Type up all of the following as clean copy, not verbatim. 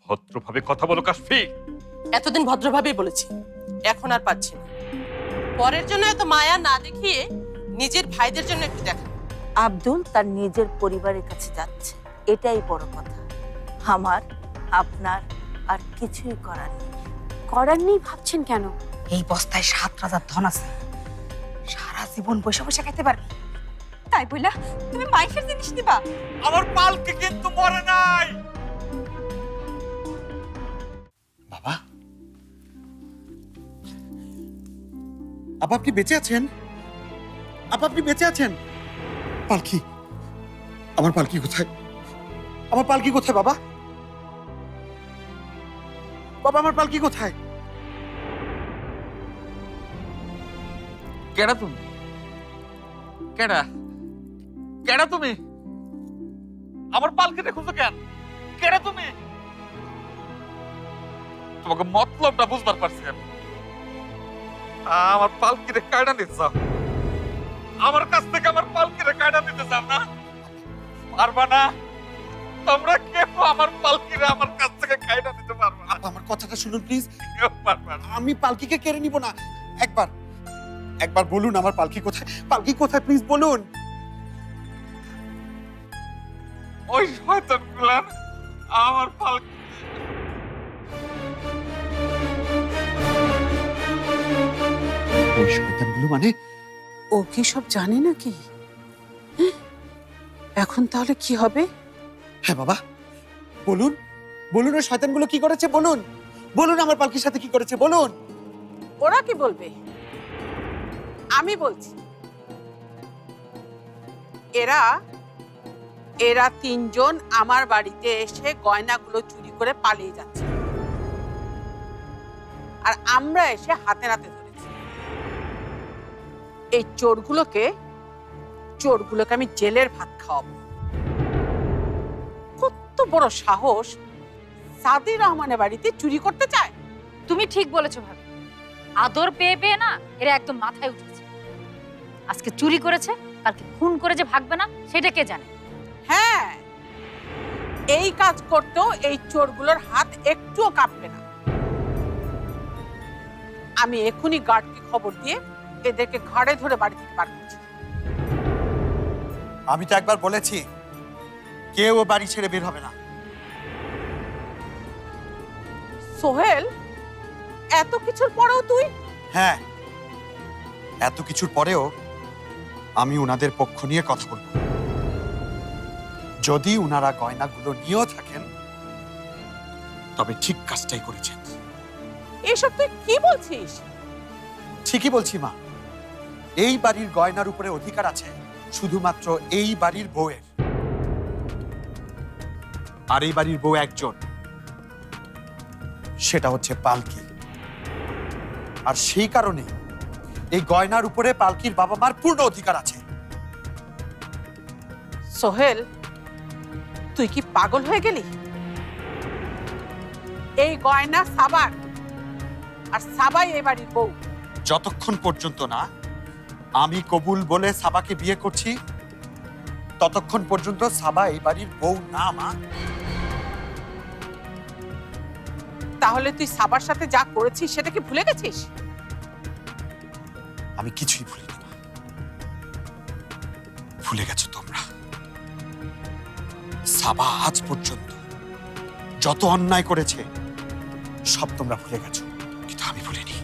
ভদ্রভাবে কথা বলো কাশফি। এতদিন ভদ্রভাবেই বলেছি, এখন আর পাচ্ছি না। পরের জন্য এত মায়া না দেখিয়ে নিজের ভাইদের জন্য একটু দেখা। আব্দুল তার নিজের পরিবারের কাছে যাচ্ছে, এটাই বড় কথা। আমার আপনার আর কিছুই করার নেই। করার নেই ভাবছেন কেন? এই বস্তায় 7 রাজার ধন আছে, সারা জীবন বসে বসে খাইতে পারবি। তাই বইলা তুমি মাইফের জিনিস দিবা? আমার পালকি কিন্তু মরে নাই। বাবা, আপনি বেঁচে আছেন? আপনি বেঁচে আছেন? পালকি, আমার পালকি কোথায়? আমার পালকি কোথায় বাবা? বাবা, আমার পালকি কোথায়? কেডা তুমি? কেডা কেডা তুমি? আমার পালকিটা খুঁজো কেন? কেডা তুমি? তোমাকে মতলবটা বুঝবার পারছি আমি। আমার পালকিরে কায়দা নিতে চাও? আমার কাছ থেকে আমার পালকিরে কায়দা নিতে চাও না? পারবা না। তোমরা কেউ আমার পালকিরে আমার কাছ থেকে কায়দা নিতে পারবা না। আমার কথাটা শুনুন প্লিজ। কেউ পারবা না। আমি পালকিকে কেড়ে নিব না। একবার বলুন আমার পালকি কোথায়? পালকি কোথায় প্লিজ বলুন। ওই শয়তানগুলা আমার পালকি। ওই শয়তানগুলো মানে? ও কি সব জানে নাকি? এখন তাহলে কি হবে? হ্যাঁ বাবা, বলুন বলুন, ওই শয়তানগুলো কি করেছে বলুন। বলুন আমার পালকির সাথে কি করেছে বলুন। ওরা কি বলবে? আমি বলছি, এরা 3 জন আমার বাড়িতে এসে গয়নাগুলো চুরি করে পালিয়ে যাচ্ছে, আর আমরা এসে হাতে নাতে ধরেছি। এই চোরগুলোকে আমি জেলের ভাত খাওয়াবো। কত বড় সাহস সাদি রহমানের বাড়িতে চুরি করতে চায়! তুমি ঠিক বলেছো ভাবি, আদর পেয়ে পেয়ে না এরা একদম মাথায় উঠেছে। আজকে চুরি করেছে, কালকে খুন করে যে ভাগবে না সেটা কে জানে। হ্যাঁ, এই কাজ করতেও এই চোরগুলোর হাত একটুও কাঁপবে না। আমি এখনই গার্ডকে খবর দিয়ে এদেরকে ঘাড়ে ধরে বাড়ি থেকে বার করছি। আমি তো একবার বলেছি কেউ বাড়ি ছেড়ে বের হবে না। সোহেল, এত কিছুর পরেও তুই? হ্যাঁ, এত কিছুর পরেও আমি ওনাদের পক্ষ নিয়ে কথা বলব। যদি ওনারা গয়নাগুলো নিয়েও থাকেন তবে ঠিক কাজটাই করেছেন। এসব তুই কি বলছিস? ঠিকই বলছি মা, এই বাড়ির গয়নার উপরে অধিকার আছে শুধুমাত্র এই বাড়ির বউয়ের। আর এই বাড়ির বউ একজন, সেটা হচ্ছে পালকি। আর সেই কারণে এই গয়নার উপরে পালকির বাবা মার পূর্ণ অধিকার আছে। সোহেল, তুই কি পাগল হয়ে গেলি? এই গয়না সাবার, আর সাবাই এই বাড়ির বউ। যতক্ষণ পর্যন্ত না আমি কবুল বলে সাবাকে বিয়ে করছি ততক্ষণ পর্যন্ত সাবা এই বাড়ির বউ না মা। তাহলে তুই সাবার সাথে যা করেছিস সেটা কি ভুলে গেছিস? আমি কিছুই ভুলিনি মা, ভুলে গেছো তোমরা। সাবা আজ পর্যন্ত যত অন্যায় করেছে সব তোমরা ভুলে গেছো, কিন্তু আমি ভুলিনি।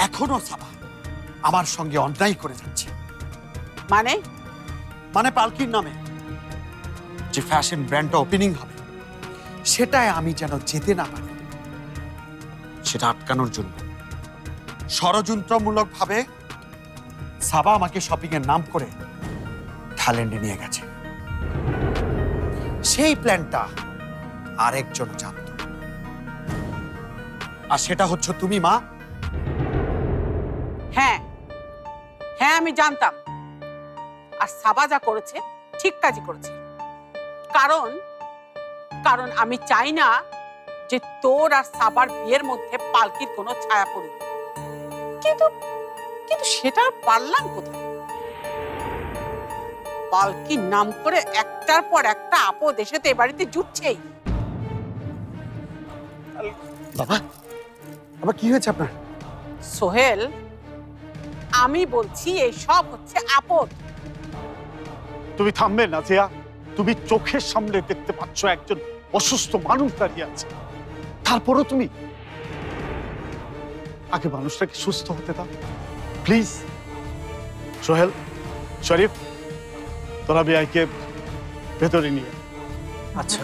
এখনো সাবা আমার সঙ্গে অন্যায় করে যাচ্ছে। মানে পালকির নামে যে ফ্যাশন ব্র্যান্ডটা ওপেনিং হবে সেটাই আমি যেন যেতে না পারি, সেটা আটকানোর জন্য ষড়যন্ত্রমূলক ভাবে সাবা আমাকে শপিং এর নাম করে থাইল্যান্ডে নিয়ে গেছে। সেই প্ল্যানটা আরেকজন জানত, আর সেটা হচ্ছে তুমি মা। হ্যাঁ হ্যাঁ, আমি জানতাম। আর সাবা যা করেছে ঠিক কাজই করেছে, কারণ আমি চাই না যে তোর আর সাবার বিয়ের মধ্যে পালকির কোনো ছায়া পড়ুক। কিন্তু সেটা পারলাম কোথায়? পালকির নাম করে একটার পর একটা আপদ এসে তো এ বাড়িতে জুটছেই। বাবা, বাবা কি হয়েছে আপনার? সোহেল, আমি বলছি এই সব হচ্ছে আপদ। তুমি থামবে না জিয়া? তুমি চোখের সামনে দেখতে পাচ্ছ একজন অসুস্থ মানুষ দাঁড়িয়ে আছে, তারপরও তুমি আগে মানুষটাকে সুস্থ হতে দাও প্লিজ। সোহেল, শরীফ, তোরা বিআইকে ভেতরে নিয়ে। আচ্ছা।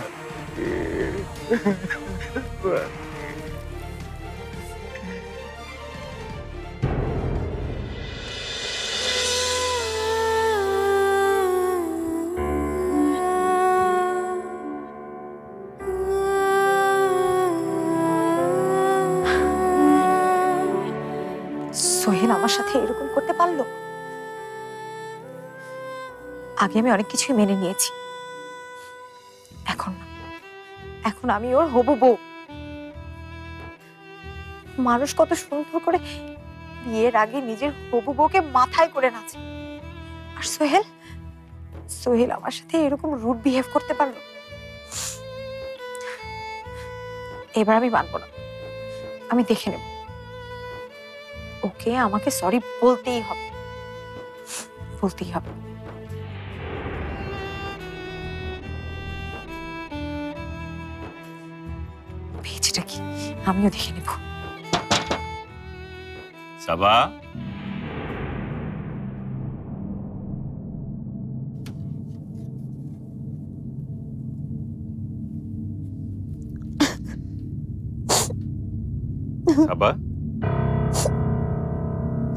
সোহেল আমার সাথে এরকম করতে পারলো? আগে আমি অনেক কিছুই মেনে নিয়েছি, এখন না। এখন আমি ওর হবু বউ। মানুষ কত সুন্দর করে বিয়ের আগে নিজের হবু বউকে মাথায় করে নাচে, আর সোহেল সোহেল আমার সাথে এরকম রুড বিহেভ করতে পারলো। এবার আমি মানবো না, আমি দেখে নেব। ওকে আমাকে সরি বলতেই হবে, বলতেই হবে। পেয়েছিটা কি আমিও দেখে নেব। সাবা, সাবা,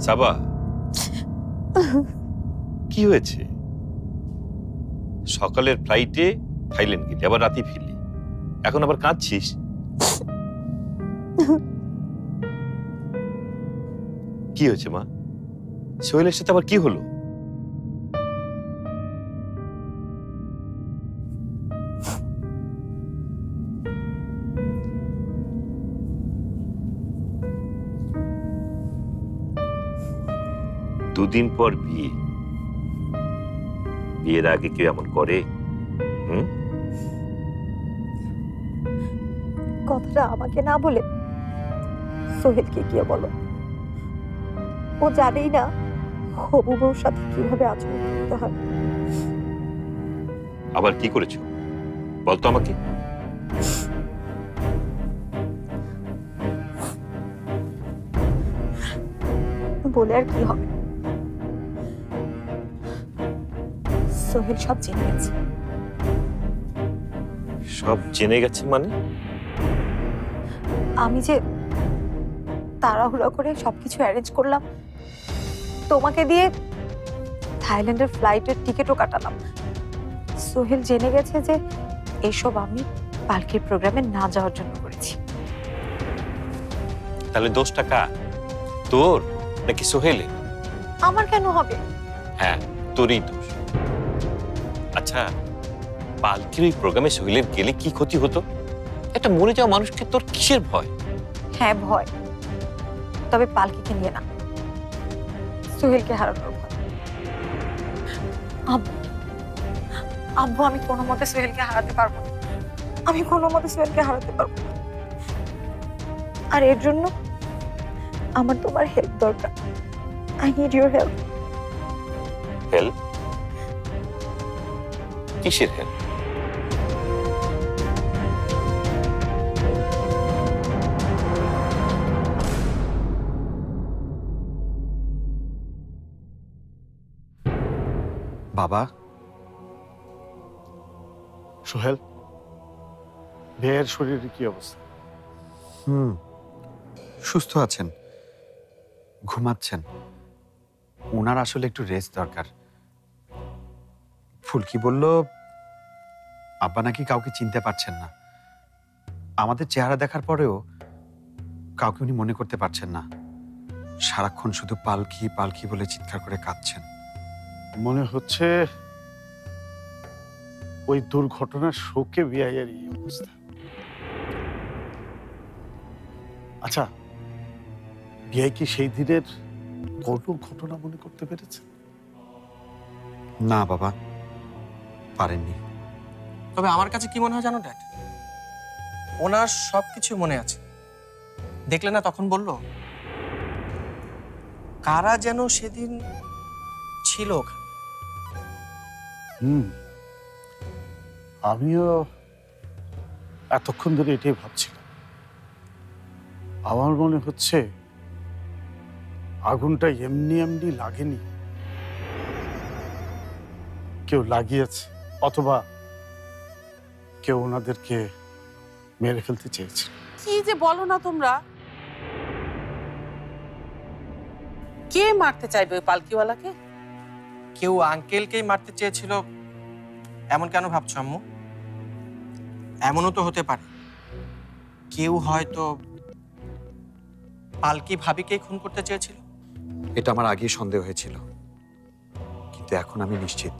সাবা, কি হয়েছে? সকালের ফ্লাইটে থাইল্যান্ড গেলি, আবার রাতে ফিরলি, এখন আবার কাঁদছিস? কি হয়েছে মা? সোহেলের সাথে আবার কি হলো? দুদিন পর বিয়ে, বিয়ের আগে কেউ এমন করে? কথাটা আমাকে না বলে সোহেলকে গিয়ে বলো। ও জানেই না হবু বউর সাথে কিভাবে আচরণ করতে হয়। আবার কি করেছো বলতো আমাকে? বলে আর কি হবে, সোহেল সব জেনে গেছে। সব জেনে গেছে মানে? আমি যে তাড়াহুড়া করে সবকিছু অ্যারেঞ্জ করলাম, তোমাকে দিয়ে থাইল্যান্ডের ফ্লাইটের টিকিটও কাটালাম, সোহেল জেনে গেছে যে এইসব আমি পালকির প্রোগ্রামে না যাওয়ার জন্য করেছি। তাহলে দোষটা কার? তোর নাকি সোহেলের? আমার কেন হবে? হ্যাঁ, তোরই দোষ। আচ্ছা, পালকির ওই প্রোগ্রামে সোহেলের গেলে কি ক্ষতি হতো? একটা মরে যাওয়া মানুষকে তোর কিসের ভয়? হ্যাঁ ভয়, তবে পালকিকে নিয়ে না, সোহেলকে হারানোর ভয়। আব্বু, আমি কোনো মতে সোহেলকে হারাতে পারবো না, আমি কোনো মতে সোহেলকে হারাতে পারবো না। আর এর জন্য আমার তোমার হেল্প দরকার। I need your help. Help? কিসের হেল্প? বাবা, সোহেল, ভাইয়ের শরীরের কি অবস্থা? সুস্থ আছেন, ঘুমাচ্ছেন। ওনার আসলে একটু রেস্ট দরকার। ফুলকি বলল আব্বা নাকি কাউকে চিনতে পারছেন না। আমাদের চেহারা দেখার পরেও কাউকে উনি মনে করতে পারছেন না। সারাক্ষণ শুধু পালকি পালকি বলে চিৎকার করে কাঁদছেন। মনে হচ্ছে ওই দুর্ঘটনার শোকে বিআইয়ের এই অবস্থা। আচ্ছা, বিআই কি সেই দিনের কোনো ঘটনা মনে করতে পেরেছে? না বাবা, পারেননি। তবে আমার কাছে কি মনে হয় জানো ড্যাড, ওনার সবকিছু মনে আছে। দেখলে না তখন বলল কারা যেন সেদিন ছিল ওখানে। আমিও এতক্ষণ ধরে এটাই ভাবছিলাম। আমার মনে হচ্ছে আগুনটা এমনি এমনি লাগেনি, কেউ লাগিয়েছে, অথবা কেউ ওনাদেরকে মেরে ফেলতে চেয়েছে। কি যে বলো না তোমরা, কে মারতে চাইবে ওই পালকিওয়ালাকে? কেউ আঙ্কেলকেই মারতে চেয়েছিল এমন কেন ভাবছো আম্মু? এমনও তো হতে পারে কেউ হয়তো পালকি ভাবিকেই খুন করতে চেয়েছিল। এটা আমার আগেই সন্দেহ হয়েছিল, কিন্তু এখন আমি নিশ্চিত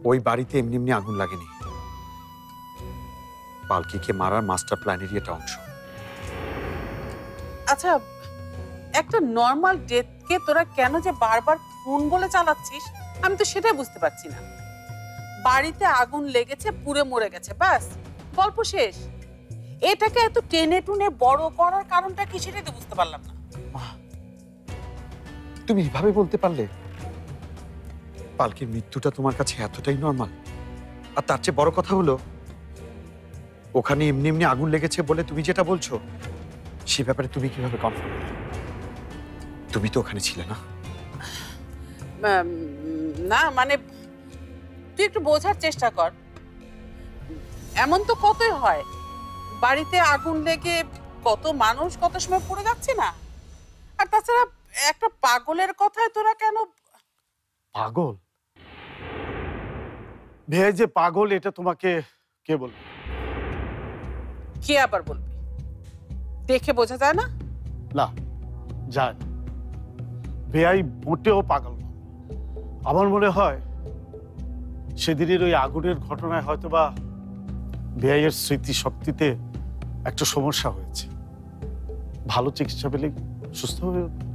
ওই বাড়িতে এমনি এমনি আগুন লাগেনি। পালকিকে মারার মাস্টার প্ল্যানেরই এটা অংশ। আচ্ছা, একটা নর্মাল ডেথকে তোরা কেন যে বারবার খুন বলে চালাচ্ছিস আমি তো সেটাই বুঝতে পারছি না। বাড়িতে আগুন লেগেছে, পুড়ে মরে গেছে, ব্যাস গল্প শেষ। এটাকে এত টেনে টুনে বড় করার কারণটা কি সেটাই তো বুঝতে পারলাম না। তুমি এভাবে বলতে পারলে? পালকির মৃত্যুটা তোমার কাছে এতটাই নর্মাল? আর তার চেয়ে বড় কথা হলো, ওখানে এমনি এমনি আগুন লেগেছে বলে তুমি যেটা বলছো, সে ব্যাপারে তুমি কিভাবে কনফার্ম? তুমি তো ওখানে ছিলে না। না মানে তুই একটু বোঝার চেষ্টা কর। এমন তো কতই হয়, বাড়িতে আগুন লেগে কত মানুষ কত সময় পড়ে যাচ্ছে না। আর তাছাড়া একটা পাগলের কথায় তোরা কেন? পাগল? ভাই যে পাগল এটা তোমাকে কে বলবে? কে আবার বলবি? দেখে বোঝা যায় না? না, যায় না। বেআই মোটেও পাগল না। আমার মনে হয় সেদিনের ওই আগুনের ঘটনায় হয়তোবা বেআইয়ের স্মৃতি শক্তিতে একটা সমস্যা হয়েছে। ভালো চিকিৎসা পেলে সুস্থ হয়ে উঠবে,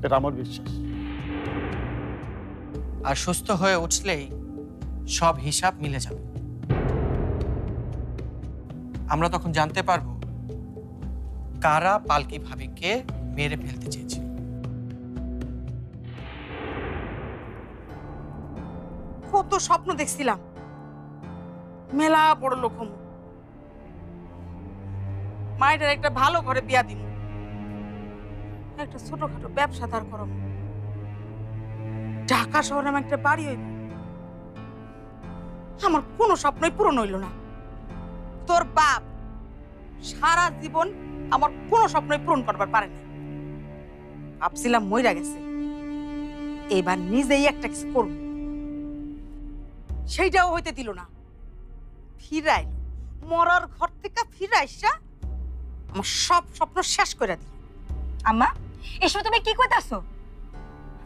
এটা আমার বিশ্বাস। আর সুস্থ হয়ে উঠলেই সব হিসাব মিলে যাবে। আমরা তখন জানতে পারবো কারা পালকি ভাবিকে মেরে ফেলতে চেয়েছিল। কত স্বপ্ন দেখছিলাম, মেলা বড় লোক হম, মায়ের একটা ভালো ঘরে বিয়া দিব, একটা ছোটখাটো ব্যবসা দাঁড় করাবো, ঢাকা শহরে আমার একটা বাড়ি হইব। আমার কোনো স্বপ্নই পূরণ হইল না। তোর বাপ সারা জীবন আমার কোনো স্বপ্নই পূরণ করবার পারে না। ভাবছিলাম মইরা গেছে, এবার নিজেই একটা কিছু করব, সেইটাও হইতে দিল না। ফিরাইল, মরার ঘর থেকে ফিরাইসা আমার সব স্বপ্ন শেষ করে দিল। আম্মা, এসব তুমি কি কইতাছো?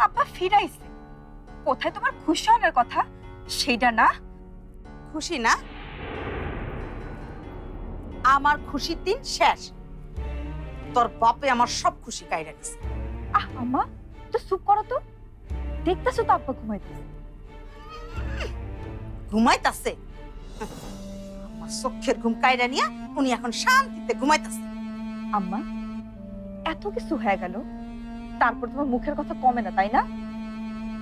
আব্বা ফিরাইছে, কোথায় তোমার খুশি হওয়ার কথা সেইটা না? খুশি না? আমার খুশির দিন শেষ। তোর বাপে আমার সব খুশি কাইরা দিছে। আম্মা তো চুপ করো তো, দেখতেছো তো আব্বা ঘুমাইতেছে। ঘুমাইতাছে? আমার চোখের ঘুম কাইরা নিয়া উনি এখন শান্তিতে ঘুমাইতাছে। আম্মা, এত কিছু হয়ে গেল, তারপর তোমার মুখের কথা কমে না, তাই না?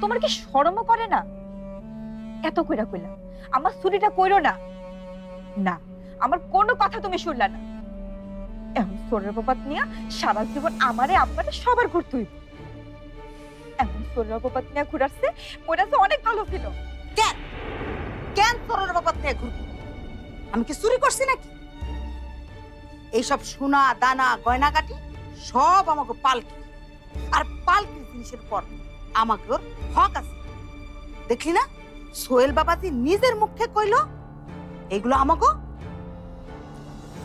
তোমার কি শরমও করে না? এত কইরা কইলা আমার চুরিটা কইরো না। না, আমার কোনো কথা তুমি শুনলা না। এখন সোরের বাপাত নিয়ে সারা জীবন আমারে আব্বারে সবার ঘুরতে হইব। এখন সোরের বাপাত নিয়ে ঘুরাচ্ছে, ওটা তো অনেক ভালো ছিল। কেন কেন তোর বাপাত নিয়ে ঘুরবি? আমি কি চুরি করছি নাকি? এইসব সোনা দানা গয়নাগাটি সব আমাকে পালকি, আর পালকির জিনিসের পর আমাকে ওর হক আছে। দেখলি না সোহেল বাবাজি নিজের মুখে কইল এগুলো আমাকে।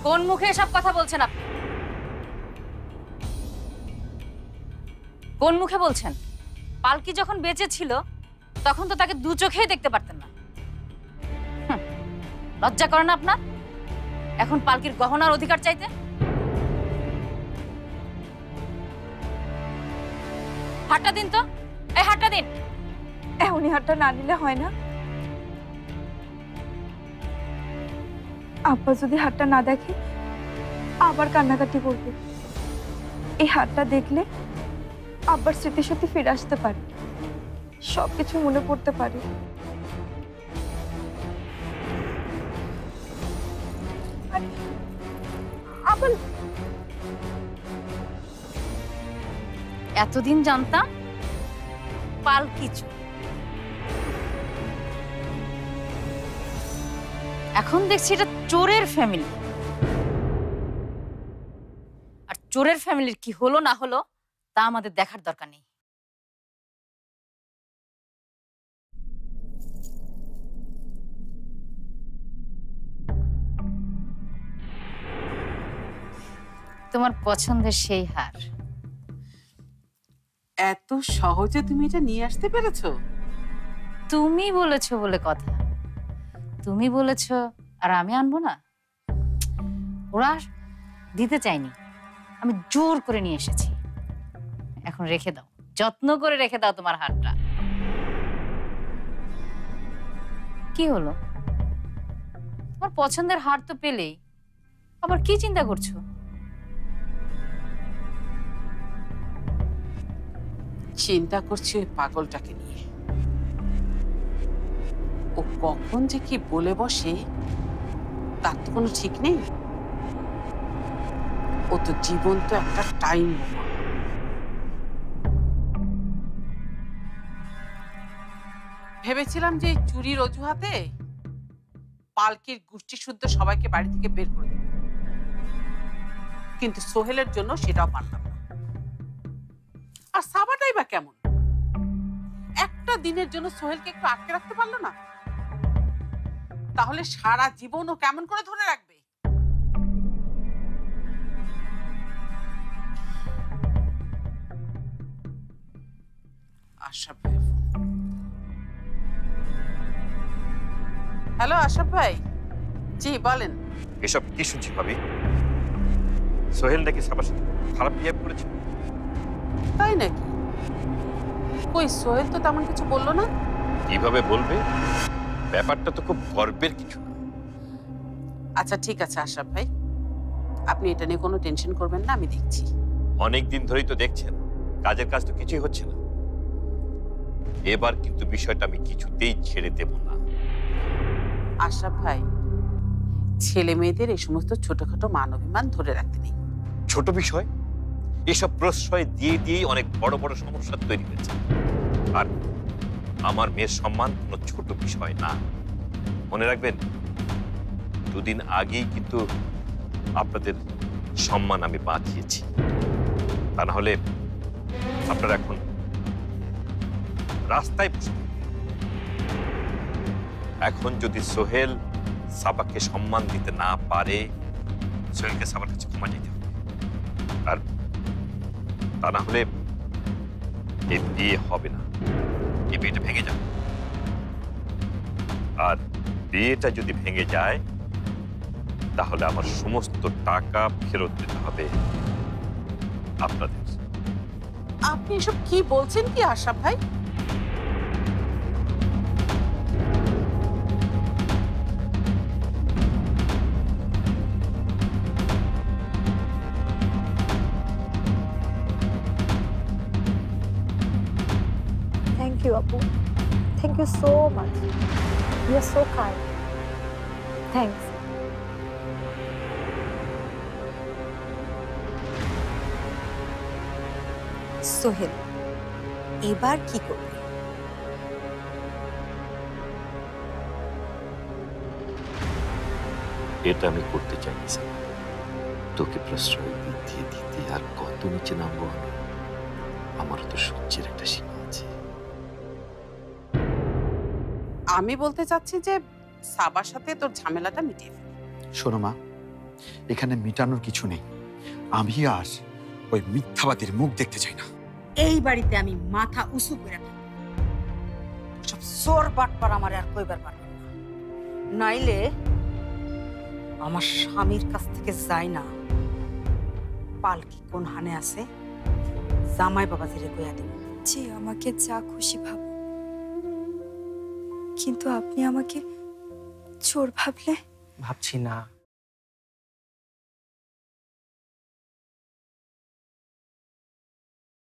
কোন মুখে এসব কথা বলছেন আপনি? কোন মুখে বলছেন? পালকি যখন বেঁচে ছিল তখন তো তাকে দু চোখেই দেখতে পারতেন না। লজ্জা করে না আপনার এখন পালকির গহনার অধিকার চাইতে? হাতটা দিন তো, এই হাতটা দিন। এখনই হাতটা না নিলে হয় না? আব্বা যদি হাতটা না দেখে আবার কান্নাকাটি করবে। এই হাতটা দেখলে আব্বার স্মৃতিশক্তি ফিরে আসতে পারে, সবকিছু মনে পড়তে পারে। আবার এতদিন জানতাম পালকি চোর, এখন দেখছি এটা চোরের ফ্যামিলি। আর চোরের ফ্যামিলির কি হলো না হলো তা আমাদের দেখার দরকার নেই। তোমার পছন্দের সেই হার। এত সহজে তুমি এটা নিয়ে আসতে পেরেছো? তুমি বলেছো বলে কথা। তুমি বলেছো আর আমি আনবো না? ওরা দিতে চাইনি, আমি জোর করে নিয়ে এসেছি। এখন রেখে দাও, যত্ন করে রেখে দাও তোমার হারটা। কি হলো? তোমার পছন্দের হার তো পেলেই, আবার কি চিন্তা করছো? চিন্তা করছি ওই পাগলটাকে নিয়ে। ও কখন যে কি বলে বসে তার তো কোনো ঠিক নেই। ও তো জীবন তো একটা টাইম বোমা। ভেবেছিলাম যে এই চুরির অজুহাতে পালকির গোষ্ঠী শুদ্ধ সবাইকে বাড়ি থেকে বের করে দেবে, কিন্তু সোহেলের জন্য সেটাও পারলাম না। আর সাবাটাই বা কেমন, একটা দিনের জন্য সোহেলকে একটু আটকে রাখতে পারলো না? তাহলে সারা জীবন ও কেমন করে ধরে রাখবে? আশরাফ ভাই, হ্যালো আশরাফ ভাই। জি বলেন। এসব কি শুনছি ভাবি? সোহেল নাকি সবার সাথে খারাপ বিহেভ করেছে? তাই নাকি? কই, সোহেল তো তেমন কিছু বললো না। কিভাবে বলবে? ব্যাপারটা তো খুব গর্বের কিছু না। আচ্ছা ঠিক আছে আশরাফ ভাই, আপনি এটা নিয়ে কোনো টেনশন করবেন না, আমি দেখছি। অনেক দিন ধরেই তো দেখছেন কাজের কাজ তো কিছুই হচ্ছে না। এবার কিন্তু বিষয়টা আমি কিছুতেই ছেড়ে দেব না। আশরাফ ভাই, ছেলে মেয়েদের এই সমস্ত ছোটখাটো মান অভিমান ধরে রাখতে নেই। ছোট বিষয়, এসব প্রশ্রয় দিয়ে দিয়েই অনেক বড় বড় সমস্যা তৈরি হয়েছে। আর আমার মেয়ের সম্মান কোনো ছোট বিষয় না, মনে রাখবেন। দুদিন আগেই কিন্তু আপনাদের সম্মান আমি বাঁচিয়েছি, তা না হলে আপনারা এখন রাস্তায় বসে থাকবেন। এখন যদি সোহেল সাবাকে সম্মান দিতে না পারে, সোহেলকে সাবার কাছে ক্ষমা চাইতে হবে। আর তা না হলে এই বিয়ে হবে না, এই বিয়েটা ভেঙে যাবে। আর বিয়েটা যদি ভেঙে যায় তাহলে আমার সমস্ত টাকা ফেরত দিতে হবে আপনাদের। আপনি এসব কি বলছেন কি আশরাফ ভাই? থ্যাংক ইউ আপু, thank you so much, you are so kind. Thanks. Sohel, এবার কি করবে? এটা আমি করতে চাইনি স্যার। তোকে প্রশ্রয় দিতে দিতে আর কত নিচে নামবো আমি? আমারও তো সহ্যের একটা সীমা আছে। আমি বলতে চাচ্ছি যে সাবার সাথে তোর ঝামেলাটা মিটিয়ে ফেল। শোনো মা, এখানে মিটানোর কিছু নেই। আমি আর ওই মিথ্যাবাদীর মুখ দেখতে চাই না। এই বাড়িতে আমি মাথা উঁচু করে থাকি। সব চোর বাটপার আমার আর কইবার পারবেন না, নাইলে আমার স্বামীর কাছ থেকে যায় না। পালকি কোন হানে আছে জামাই বাবাজিরে কইয়া দেব। জি, আমাকে যা খুশি ভাবো, কিন্তু আপনি আমাকে চোর ভাবলে? ভাবছি না।